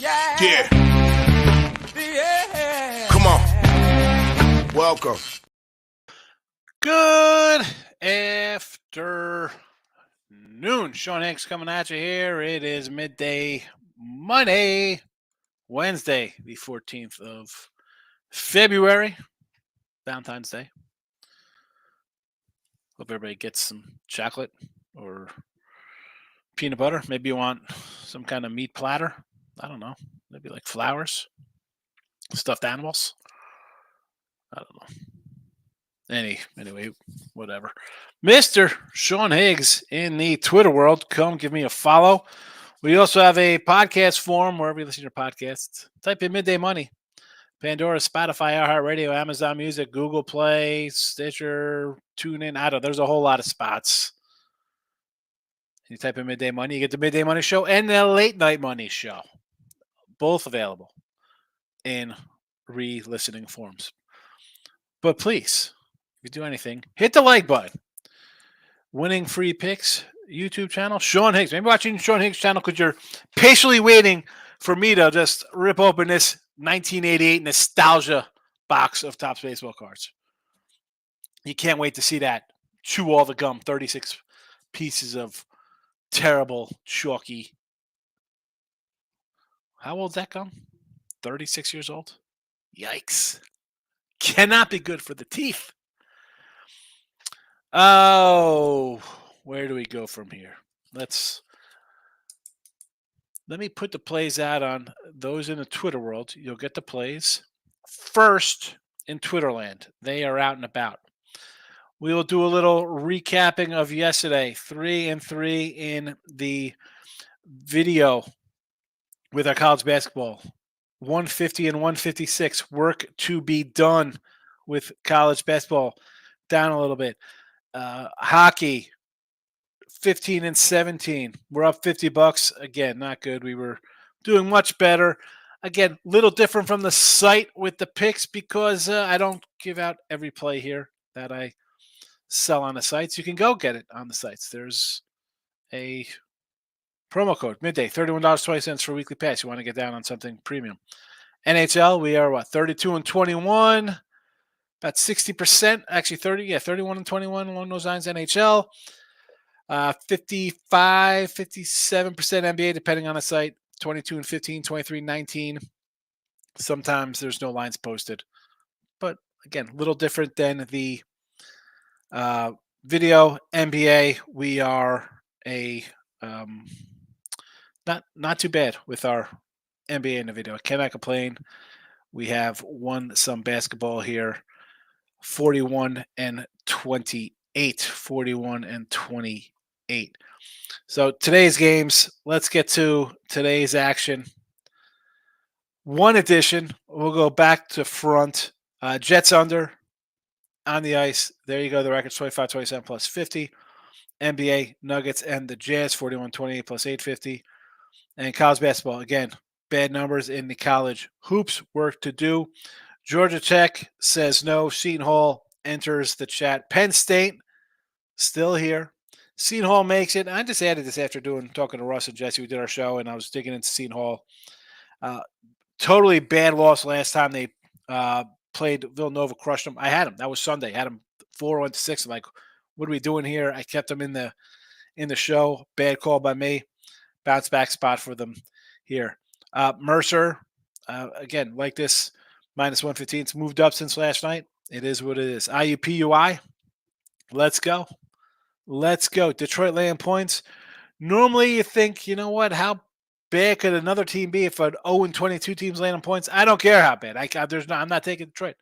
Yeah. Come on. Welcome. Good afternoon. Sean Hicks coming at you here. It is midday Monday, Wednesday, the 14th of February, Valentine's Day. Hope everybody gets some chocolate or peanut butter. Maybe you want some kind of meat platter. I don't know. Maybe like flowers, stuffed animals. I don't know. Anyway, whatever. Mr. Sean Higgs in the Twitter world. Come give me a follow. We also have a podcast form wherever you listen to your podcasts. Type in Midday Money. Pandora, Spotify, iHeartRadio, Amazon Music, Google Play, Stitcher, TuneIn. I don't know. There's a whole lot of spots. You type in Midday Money, you get the Midday Money Show and the Late Night Money Show. Both available in re-listening forms. But please, if you do anything, hit the like button. Winning Free Picks YouTube channel, Sean Higgs. Maybe watching Sean Higgs channel because you're patiently waiting for me to just rip open this 1988 nostalgia box of Topps baseball cards. You can't wait to see that. Chew all the gum. 36 pieces of terrible, chalky. How old's that gum? 36 years old? Yikes. Cannot be good for the teeth. Oh, where do we go from here? Let me put the plays out on those in the Twitter world. You'll get the plays first in Twitterland. They are out and about. We will do a little recapping of yesterday, 3-3 in the video with our college basketball. 150 and 156. Work to be done with college basketball. Down a little bit. Hockey, 15 and 17. We're up $50. Again, not good. We were doing much better. Again, little different from the site with the picks because I don't give out every play here that I sell on the sites. You can go get it on the sites. There's a promo code, midday, $31.20 for weekly pass. You want to get down on something premium. NHL, we are 32 and 21. About 60%, actually 31 and 21 along those lines. NHL, 55, 57% NBA, depending on the site. 22 and 15, 23 and 19. Sometimes there's no lines posted. But again, a little different than the video. NBA, we are not too bad with our NBA in the video. I cannot complain. We have won some basketball here. 41 and 28. 41 and 28. So today's games, let's get to today's action. One edition, we'll go back to front. Jets under on the ice. There you go. The record's 25-27 plus 50. NBA, Nuggets, and the Jazz, 41-28 plus 850. And college basketball, again, bad numbers in the college hoops. Work to do. Georgia Tech says no. Seton Hall enters the chat. Penn State still here. Seton Hall makes it. I just added this after talking to Russ and Jesse. We did our show, and I was digging into Seton Hall. Totally bad loss last time they played Villanova, crushed them. I had them. That was Sunday. I had them 4-6. I'm like, what are we doing here? I kept them in the show. Bad call by me. Bounce back spot for them here. Mercer, again, like this. Minus 115. It's moved up since last night. It is what it is. IUPUI. Let's go. Let's go. Detroit laying points. Normally you think, you know what? How bad could another team be if an 0-22 team's laying points? I don't care how bad. I'm not taking Detroit.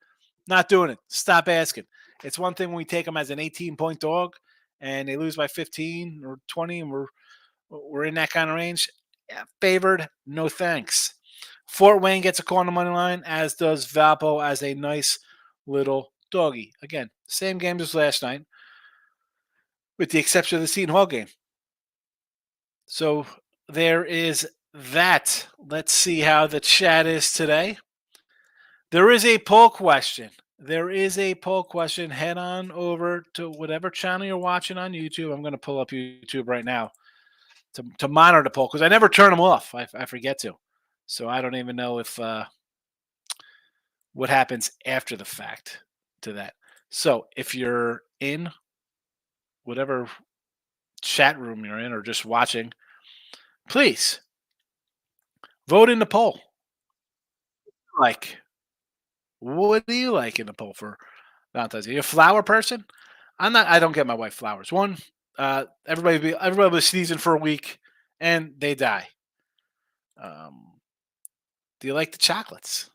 Not doing it. Stop asking. It's one thing when we take them as an 18-point dog and they lose by 15 or 20 and we're in that kind of range. Yeah, favored. No thanks. Fort Wayne gets a call on the money line, as does Valpo as a nice little doggy. Again, same game as last night, with the exception of the Seton Hall game. So there is that. Let's see how the chat is today. There is a poll question. Head on over to whatever channel you're watching on YouTube. I'm going to pull up YouTube right now to monitor the poll because I never turn them off. I forget to. So I don't even know if what happens after the fact to that. So if you're in whatever chat room you're in or just watching, please vote in the poll. Like, what do you like in the poll for Valentine's Day? You a flower person? I'm not. I don't get my wife flowers. One, everybody was sneezing for a week and they die. Um, do you like the chocolates?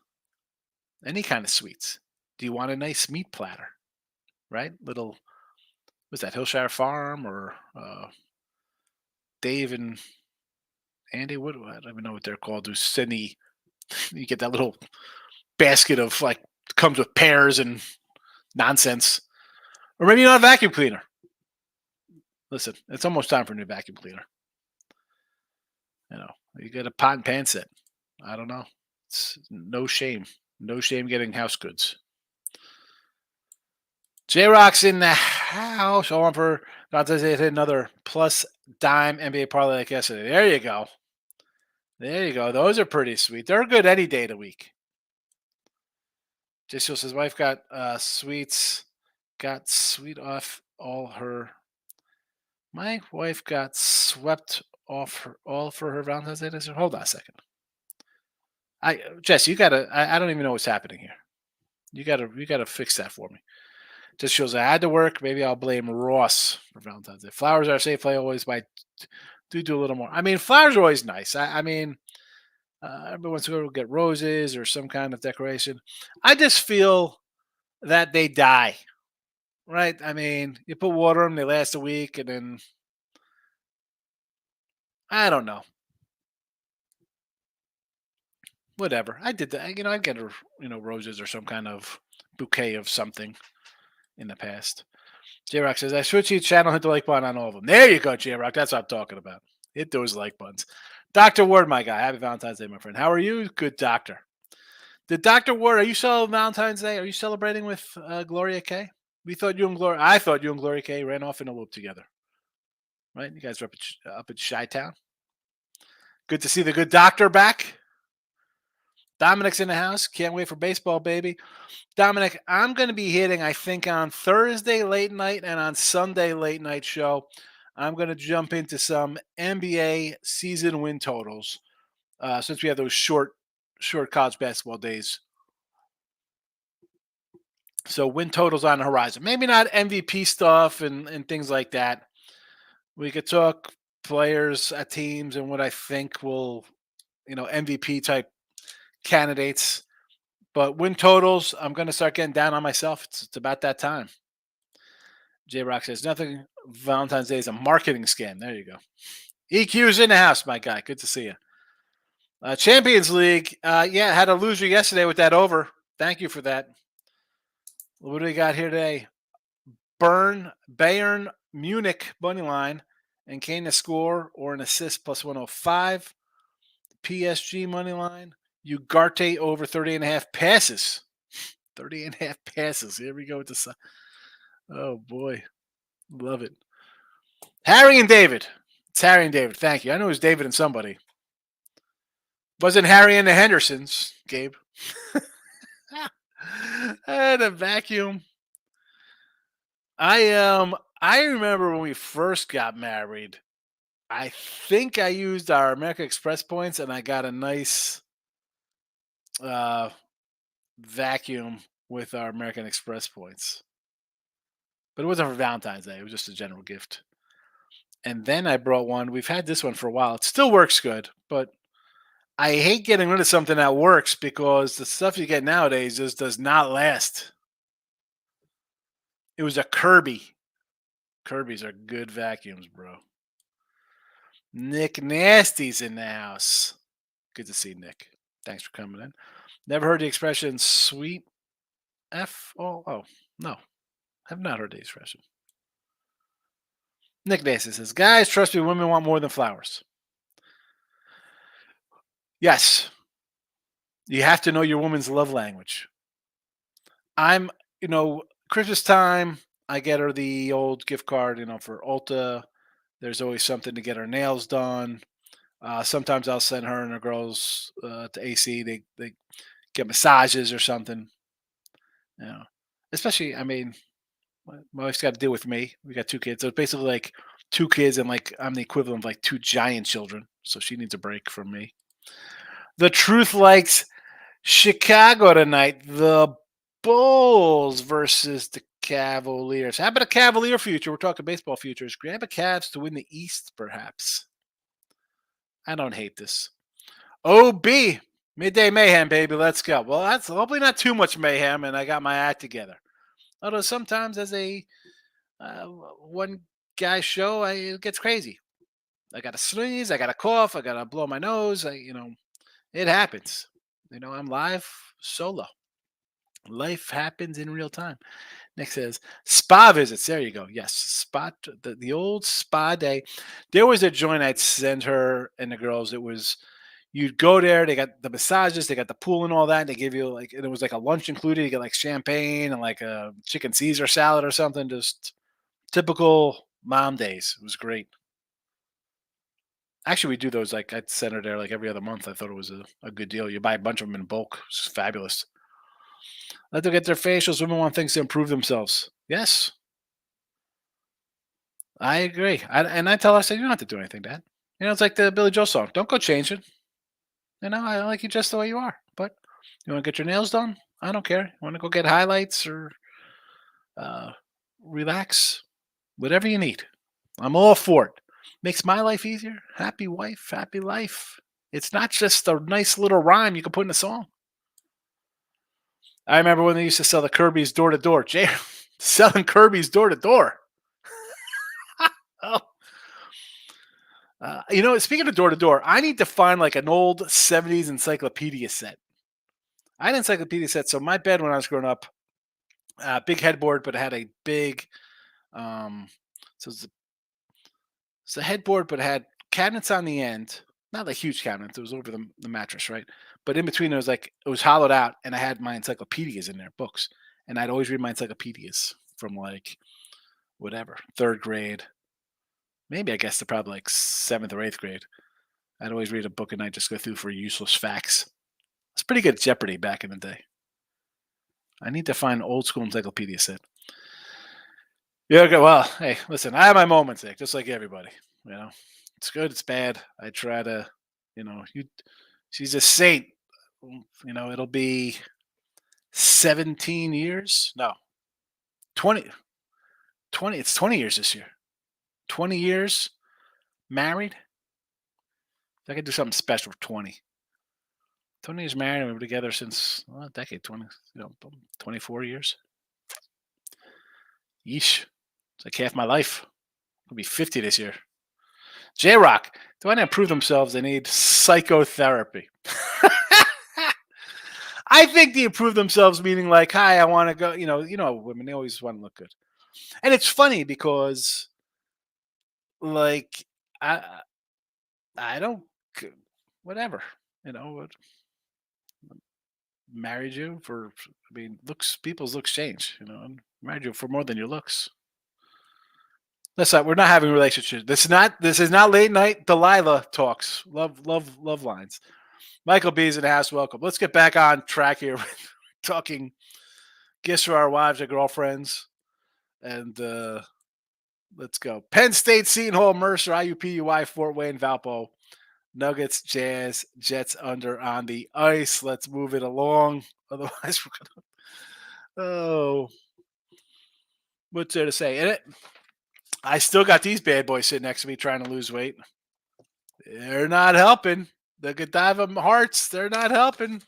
Any kind of sweets? Do you want a nice meat platter? Right, little. Was that Hillshire Farm or Dave and Andy? What I don't even know what they're called. Who send you get that little basket of like comes with pears and nonsense, or maybe not a vacuum cleaner. Listen, it's almost time for a new vacuum cleaner. You know, you get a pot and pan set. I don't know. It's no shame. No shame getting house goods. J Rock's in the house. On for Dante hit another plus dime NBA parlay like yesterday. There you go. There you go. Those are pretty sweet. They're good any day of the week. Just says wife got sweets, got sweet off all her. My wife got swept off her all for her Valentine's Day. Hold on a second. Jess, you gotta. I don't even know what's happening here. You gotta fix that for me. Just shows I had to work. Maybe I'll blame Ross for Valentine's Day. Flowers are safe. I always buy. Do a little more. I mean, flowers are always nice. I mean, everyone wants to go get roses or some kind of decoration. I just feel that they die, right? I mean, you put water on them, they last a week, and then I don't know. Whatever. I did that. I'd get her, roses or some kind of bouquet of something in the past. J Rock says, I switch each channel, hit the like button on all of them. There you go, J Rock. That's what I'm talking about. Hit those like buttons. Dr. Ward, my guy. Happy Valentine's Day, my friend. How are you? Good doctor. Did Dr. Ward, are you celebrating Valentine's Day? Are you celebrating with Gloria K? I thought you and Gloria K ran off in a loop together. Right? You guys are up in Chi-Town. Good to see the good doctor back. Dominic's in the house. Can't wait for baseball, baby. Dominic, I'm going to be hitting, I think, on Thursday late night and on Sunday late night show. I'm going to jump into some NBA season win totals since we have those short college basketball days. So win totals on the horizon. Maybe not MVP stuff and things like that. We could talk players at teams and what I think will, MVP type candidates. But win totals, I'm going to start getting down on myself. It's about that time. J Rock says, nothing. Valentine's Day is a marketing scam. There you go. EQ's in the house, my guy. Good to see you. Champions League. Had a loser yesterday with that over. Thank you for that. What do we got here today? Bayern Munich money line and Kane to score or an assist plus 105. PSG money line. Ugarte over 30.5 passes. 30.5 passes. Here we go with the. Oh boy, love it. Harry and David. It's Harry and David. Thank you. I know it was David and somebody. Wasn't Harry and the Hendersons, Gabe? The vacuum. I remember when we first got married. I think I used our American Express points, and I got a nice vacuum with our American Express points. But it wasn't for Valentine's Day. It was just a general gift. And then I brought one. We've had this one for a while. It still works good, but I hate getting rid of something that works because the stuff you get nowadays just does not last. It was a Kirby. Kirby's are good vacuums, bro. Nick Nasty's in the house. Good to see Nick. Thanks for coming in. Never heard the expression sweet F. Oh, no. Have not heard the expression. Nick Nasty says, guys, trust me, women want more than flowers. Yes. You have to know your woman's love language. Christmas time, I get her the old gift card, for Ulta. There's always something to get her nails done. Sometimes I'll send her and her girls to AC. They get massages or something. You know, especially, I mean, my wife's got to deal with me. We got two kids, so it's basically like two kids, and like I'm the equivalent of like two giant children. So she needs a break from me. The Truth likes Chicago tonight. The Bulls versus the Cavaliers. How about a Cavalier future? We're talking baseball futures. Grab a Cavs to win the East, perhaps. I don't hate this. OB, midday mayhem, baby. Let's go. Well, that's hopefully not too much mayhem, and I got my act together. Although sometimes, as a one guy show, it gets crazy. I got to sneeze, I got to cough, I got to blow my nose. It happens. I'm live solo. Life happens in real time. Nick says spa visits. There you go. Yes, the old spa day. There was a joint I'd send her and the girls. It was you'd go there. They got the massages, they got the pool and all that. And they give you like and it was like a lunch included. You get like champagne and like a chicken Caesar salad or something. Just typical mom days. It was great. Actually, we do those like I'd send her there like every other month. I thought it was a good deal. You buy a bunch of them in bulk. It's fabulous. Let them get their facials. Women want things to improve themselves. Yes, I agree. And I tell her, I say, you don't have to do anything, Dad. It's like the Billy Joel song. Don't go change it. I like you just the way you are. But you want to get your nails done? I don't care. You want to go get highlights or uh, relax? Whatever you need. I'm all for it. Makes my life easier. Happy wife, happy life. It's not just a nice little rhyme you can put in a song. I remember when they used to sell the Kirby's door to door. Jay selling Kirby's door to door. Oh, speaking of door to door, I need to find like an old 70s encyclopedia set. I had an encyclopedia set. So my bed when I was growing up, big headboard, but it had a big, um, so it's a headboard, but it had cabinets on the end. Not like huge cabinets. It was over the mattress, right? But in between, it was hollowed out, and I had my encyclopedias in there, books, and I'd always read my encyclopedias from like whatever third grade, maybe I guess to probably like seventh or eighth grade. I'd always read a book and I'd just go through for useless facts. It's pretty good at Jeopardy back in the day. I need to find old school encyclopedia set. Yeah, okay. Well, hey, listen, I have my moments, Nick, just like everybody. It's good, it's bad. I try to, you. She's a saint. It'll be 17 years. No, 20, 20. It's 20 years this year. 20 years married. I could do something special for 20. 20 years married. We were together since a decade, 24 years. Yeesh. It's like half my life. I'll be 50 this year. J Rock, do I not prove themselves? They need psychotherapy. I think they improve themselves, meaning like, hi, I want to go. Women, they always want to look good. And it's funny because, like, I don't, whatever, married you for, looks, people's looks change, and married you for more than your looks. Listen, we're not having a relationship. This is not late night Delilah talks. Love lines. Michael B's in the house. Welcome. Let's get back on track here. Talking gifts for our wives or girlfriends. And let's go. Penn State, Seton Hall, Mercer, IUPUI, Fort Wayne, Valpo. Nuggets, Jazz, Jets under on the ice. Let's move it along. Otherwise, we're going to. Oh. What's there to say? And I still got these bad boys sitting next to me trying to lose weight. They're not helping. The Godiva hearts, they're not helping.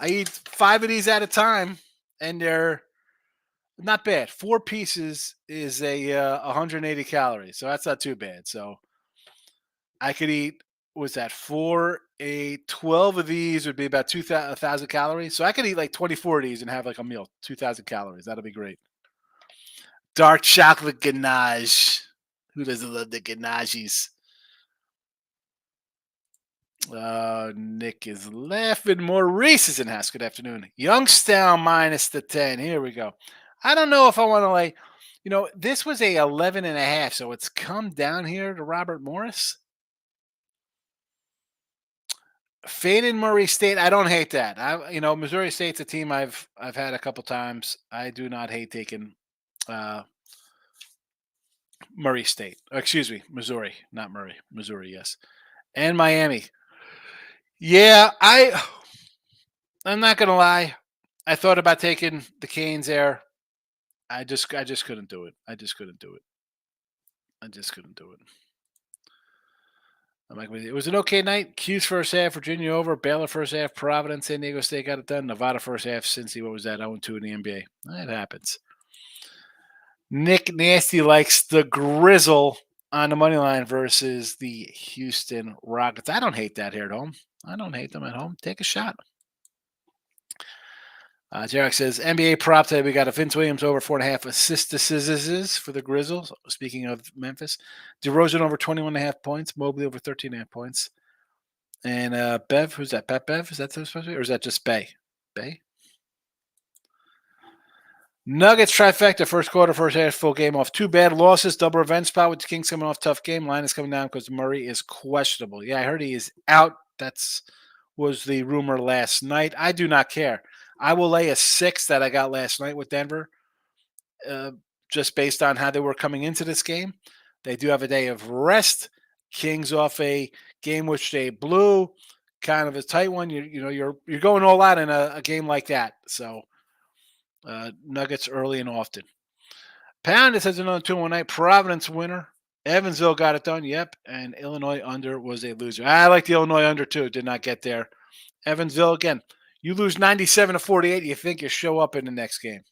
I eat 5 of these at a time, and they're not bad. 4 pieces is a 180 calories, so that's not too bad. So I could eat, was that 12 of these would be about 2,000 calories. So I could eat like 24 of these and have like a meal, 2,000 calories. That'll be great. Dark chocolate ganache. Who doesn't love the ganaches? Nick is laughing. Maurice is in house. Good afternoon. Youngstown minus the 10. Here we go. I don't know if I want to lay. This was a 11.5, so it's come down here to Robert Morris. Fading Murray State, I don't hate that. Missouri State's a team I've had a couple times. I do not hate taking uh, Murray State. Excuse me, Missouri, not Murray. Missouri, yes, and Miami. Yeah, I'm not gonna lie. I thought about taking the Canes there. I just couldn't do it. I just couldn't do it. I just couldn't do it. I'm like, it was an okay night. Q's first half, Virginia over. Baylor first half, Providence, San Diego State got it done. Nevada first half, Cincy, what was that? 0-2 in the NBA. That happens. Nick Nasty likes the Grizzle on the money line versus the Houston Rockets. I don't hate that here at home. I don't hate them at home. Take a shot. Jarek says NBA prop today. We got a Vince Williams over 4.5 assists for the Grizzlies. Speaking of Memphis, DeRozan over 21.5 points. Mobley over 13.5 points. And Bev, who's that? Pat Bev? Is that supposed to be? Or is that just Bay? Bay? Nuggets trifecta, first quarter, first half, full game off. 2 bad losses, double revenge spot with the Kings coming off tough game. Line is coming down because Murray is questionable. Yeah, I heard he is out. That's was the rumor last night. I do not care. I will lay a 6 that I got last night with Denver, just based on how they were coming into this game. They do have a day of rest. Kings off a game which they blew, kind of a tight one. You're going all out in a game like that. So Nuggets early and often. Pound, it says another 2-1 night. Providence winner. Evansville got it done. Yep. And Illinois under was a loser. I like the Illinois under too. Did not get there. Evansville, again, you lose 97-48. You think you show up in the next game.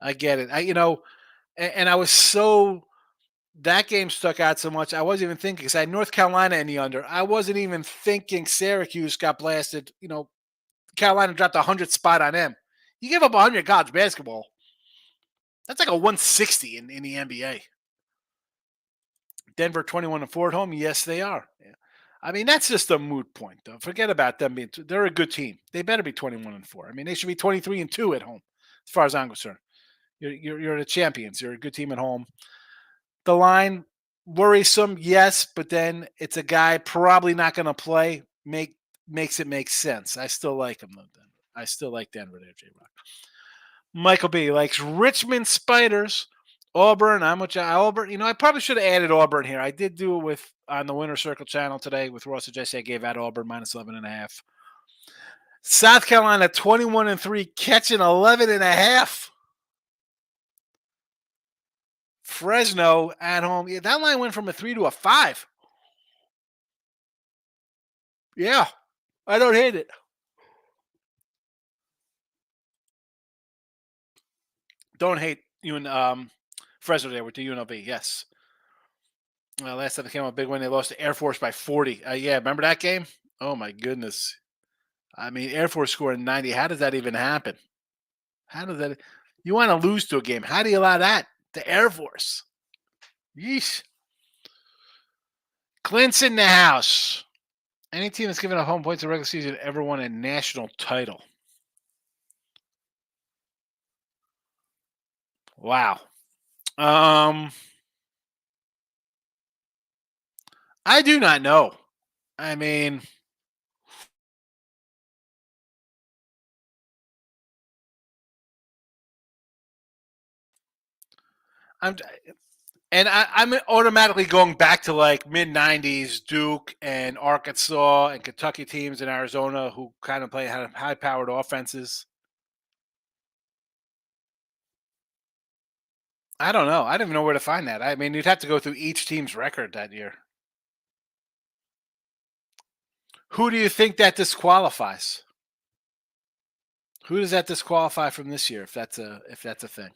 I get it. And I was that game stuck out so much. I wasn't even thinking because I had North Carolina in the under. I wasn't even thinking Syracuse got blasted. Carolina dropped 100 spot on them. You give up 100 college basketball. That's like a 160 in the NBA. Denver 21-4 at home. Yes, they are. Yeah. I mean, that's just a moot point, though. Forget about them being. They're a good team. They better be 21-4. I mean, they should be 23-2 at home, as far as I'm concerned. You're the champions. You're a good team at home. The line worrisome, yes, but then it's a guy probably not going to play. Makes it make sense. I still like him though. Denver. I still like Denver there, J Rock. Michael B likes Richmond Spiders. Auburn. Auburn. I probably should have added Auburn here. I did do it on the Winner Circle channel today with Ross and Jesse. I gave out Auburn minus 11.5. South Carolina 21-3, catching 11.5. Fresno at home. Yeah, that line went from a 3 to a 5. Yeah, I don't hate it. Don't hate you and Fresno there with the UNLV. Yes. Last time they came out a big win, they lost to Air Force by 40. Yeah, remember that game? Oh my goodness. I mean, Air Force scoring 90. How does that even happen? How does that? You want to lose to a game? How do you allow that? The Air Force. Yeesh. Clint's in the house. Any team that's given up home points in the regular season ever won a national title? Wow. I do not know. I mean, I'm automatically going back to like mid '90s Duke and Arkansas and Kentucky teams in Arizona who kind of play high powered offenses. I don't know. I don't even know where to find that. I mean, you'd have to go through each team's record that year. Who do you think that disqualifies? Who does that disqualify from this year if that's a thing?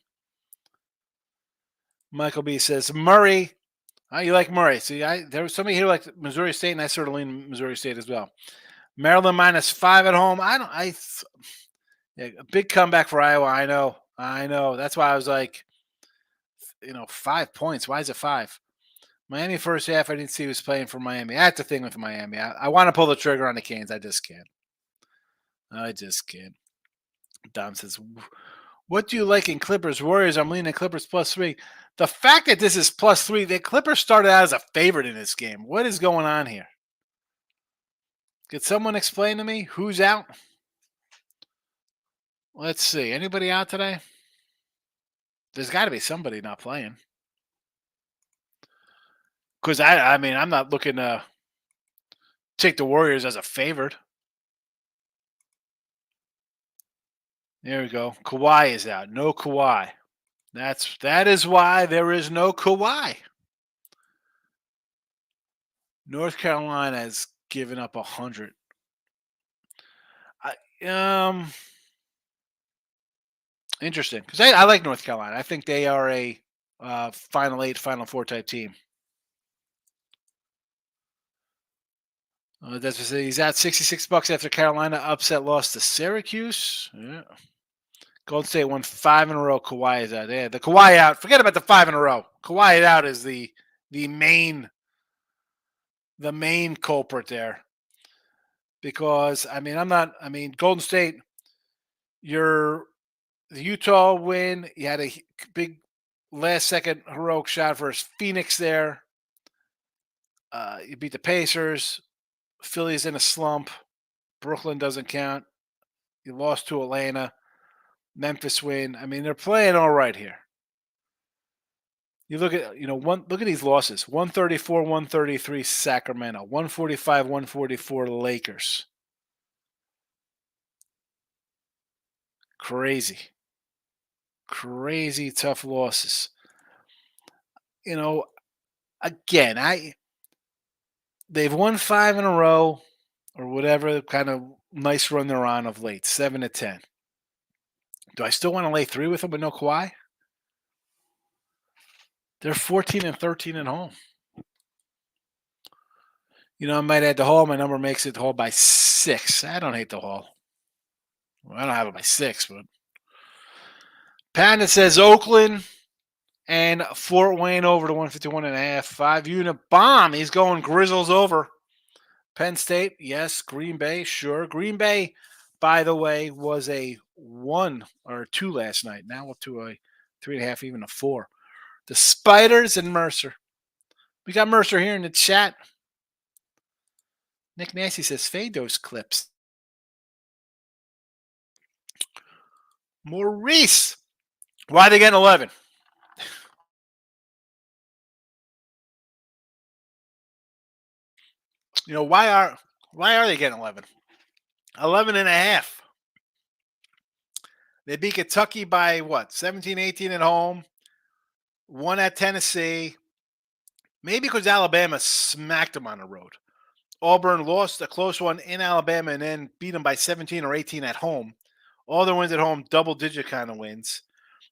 Michael B says Murray. Oh, you like Murray? See, there was somebody here like Missouri State, and I sort of lean Missouri State as well. Maryland minus 5 at home. Yeah, a big comeback for Iowa. I know. That's why I was like, 5 points. Why is it 5? Miami first half. I didn't see who was playing for Miami. That's the thing with Miami. I want to pull the trigger on the Canes. I just can't. Dom says, what do you like in Clippers Warriors? I'm leaning Clippers +3. The fact that this is +3, the Clippers started out as a favorite in this game. What is going on here? Could someone explain to me who's out? Let's see. Anybody out today? There's got to be somebody not playing. Because I mean, I'm not looking to take the Warriors as a favorite. There we go. Kawhi is out. No Kawhi. That is why there is no Kawhi. North Carolina has given up 100. Um, Interesting because I like North Carolina. I think they are a Final Eight, Final Four type team. That's what he's at $66 after Carolina upset loss to Syracuse. Yeah. Golden State won 5 in a row. Kawhi is out. Yeah, the Kawhi out. Forget about the 5 in a row. Kawhi out is the main culprit there. Because I mean, Golden State. The Utah win. You had a big last second heroic shot versus Phoenix there. You beat the Pacers. Philly's in a slump. Brooklyn doesn't count. You lost to Atlanta. Memphis win. I mean, they're playing all right here. You look at look at these losses: 134, 133 Sacramento, 145, 144 Lakers. Crazy, crazy tough losses. Again, they've won 5 in a row or whatever kind of nice run they're on of late, 7-10. Do I still want to lay 3 with them with no Kawhi? They're 14-13 at home. I might add the Hall. My number makes it the Hall by 6. I don't hate the Hall. Well, I don't have it by 6, but Panda says Oakland and Fort Wayne over to 151.5. 5-unit bomb. He's going Grizzles over. Penn State, yes. Green Bay, sure. Green Bay, by the way, was a 1 or 2 last night. Now up to a 3.5, even a 4. The Spiders and Mercer. We got Mercer here in the chat. Nick Nancy says, fade those clips. Maurice. Why they getting 11? Why are they getting 11? 11.5. They beat Kentucky by what? 17-18 at home. 1 at Tennessee. Maybe because Alabama smacked them on the road. Auburn lost a close one in Alabama and then beat them by 17 or 18 at home. All their wins at home, double-digit kind of wins.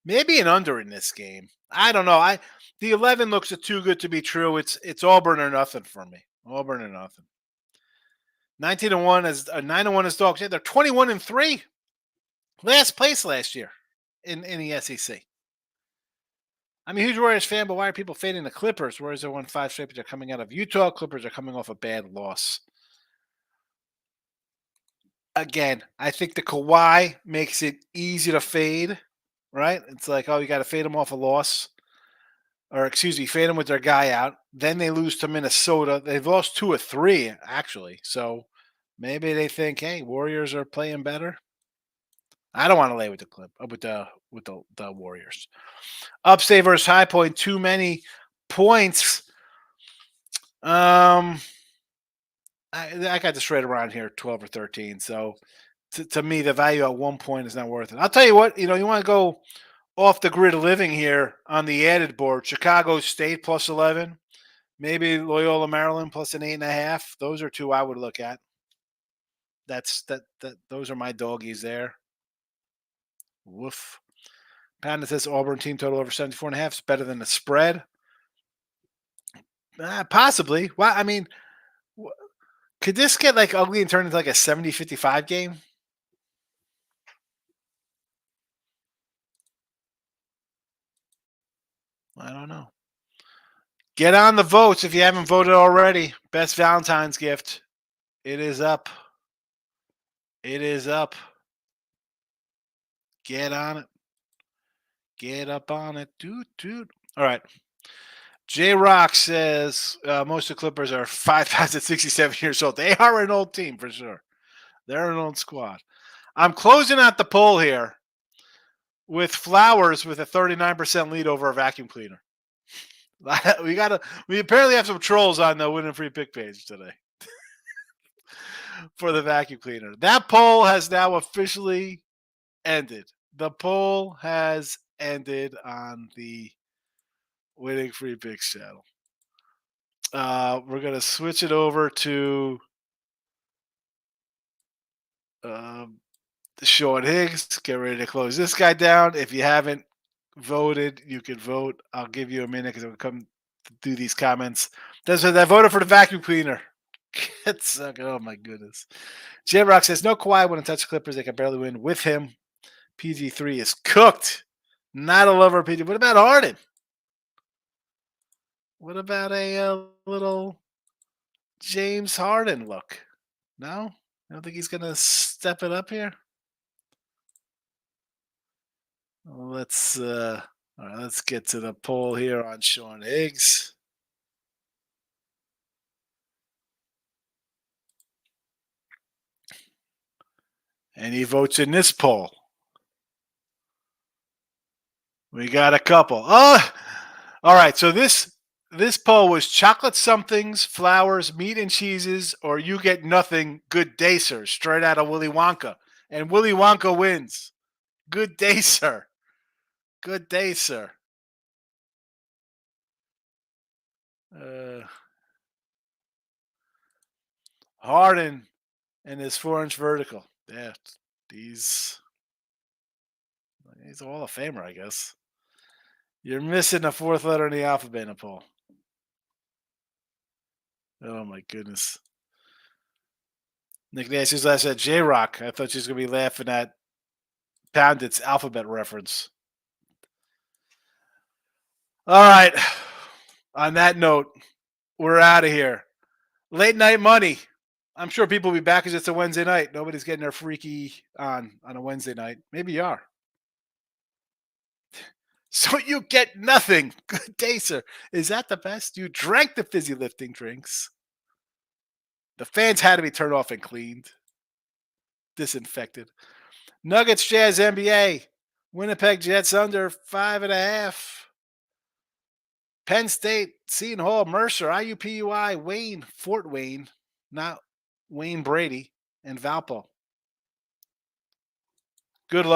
Maybe an under in this game. I don't know. The 11 looks too good to be true. It's Auburn or nothing for me. Auburn or nothing. 19-1 is 9-1 is dogs. Yeah, they're 21-3. Last place last year in the SEC. I'm a huge Warriors fan, but why are people fading the Clippers? Warriors are 1-5 straight, but they're coming out of Utah. Clippers are coming off a bad loss. Again, I think the Kawhi makes it easy to fade, right? It's like, oh, you got to fade them off a loss. Or, excuse me, fade them with their guy out. Then they lose to Minnesota. They've lost 2 or 3, actually. So maybe they think, hey, Warriors are playing better. I don't want to lay with the Warriors. Upstate versus High Point, too many points. I got this right around here, 12 or 13. So to me, the value at 1 point is not worth it. I'll tell you what, you want to go off the grid living here on the added board. Chicago State plus 11. Maybe Loyola Maryland plus an 8.5. Those are 2 I would look at. Those are my doggies there. Woof. Panda says Auburn team total over 74.5 is better than the spread. Possibly. Well, I mean, could this get like ugly and turn into like a 70-55 game? I don't know. Get on the votes if you haven't voted already. Best Valentine's gift. It is up. It is up. Get on it. Get up on it. Dude. All right. J Rock says most of the Clippers are 5,067 years old. They are an old team for sure. They're an old squad. I'm closing out the poll here with Flowers with a 39% lead over a vacuum cleaner. We apparently have some trolls on the Win and Free Pick page today for the vacuum cleaner. That poll has now officially ended. The poll has ended on the Winning Free Picks channel. We're gonna switch it over to Sean Higgs. Get ready to close this guy down. If you haven't voted, you can vote. I'll give you a minute because I'm come do these comments. That voted for the vacuum cleaner. Oh my goodness. J Rock says no Kawhi wouldn't touch the Clippers. They can barely win with him. PG3 is cooked. Not a lover of PG. What about Harden? What about a little James Harden look? No? I don't think he's going to step it up here. Let's all right, let's get to the poll here on Sean Higgs. And he votes in this poll. We got a couple. Oh, all right. So this poll was chocolate somethings, flowers, meat and cheeses, or you get nothing. Good day, sir. Straight out of Willy Wonka, and Willy Wonka wins. Good day, sir. Good day, sir. Harden and his 4-inch vertical. Yeah, he's a Hall of Famer, I guess. You're missing the fourth letter in the alphabet, Paul. Oh my goodness. Nick Nasty's last said J Rock. I thought she was gonna be laughing at Poundit's alphabet reference. All right. On that note, we're out of here. Late night money. I'm sure people will be back because it's a Wednesday night. Nobody's getting their freaky on a Wednesday night. Maybe you are. So you get nothing. Good day, sir. Is that the best? You drank the fizzy lifting drinks. The fans had to be turned off and cleaned, disinfected. Nuggets, Jazz, NBA. Winnipeg Jets under 5.5. Penn State, Seton Hall, Mercer, IUPUI, Wayne, Fort Wayne, not Wayne Brady, and Valpo. Good luck.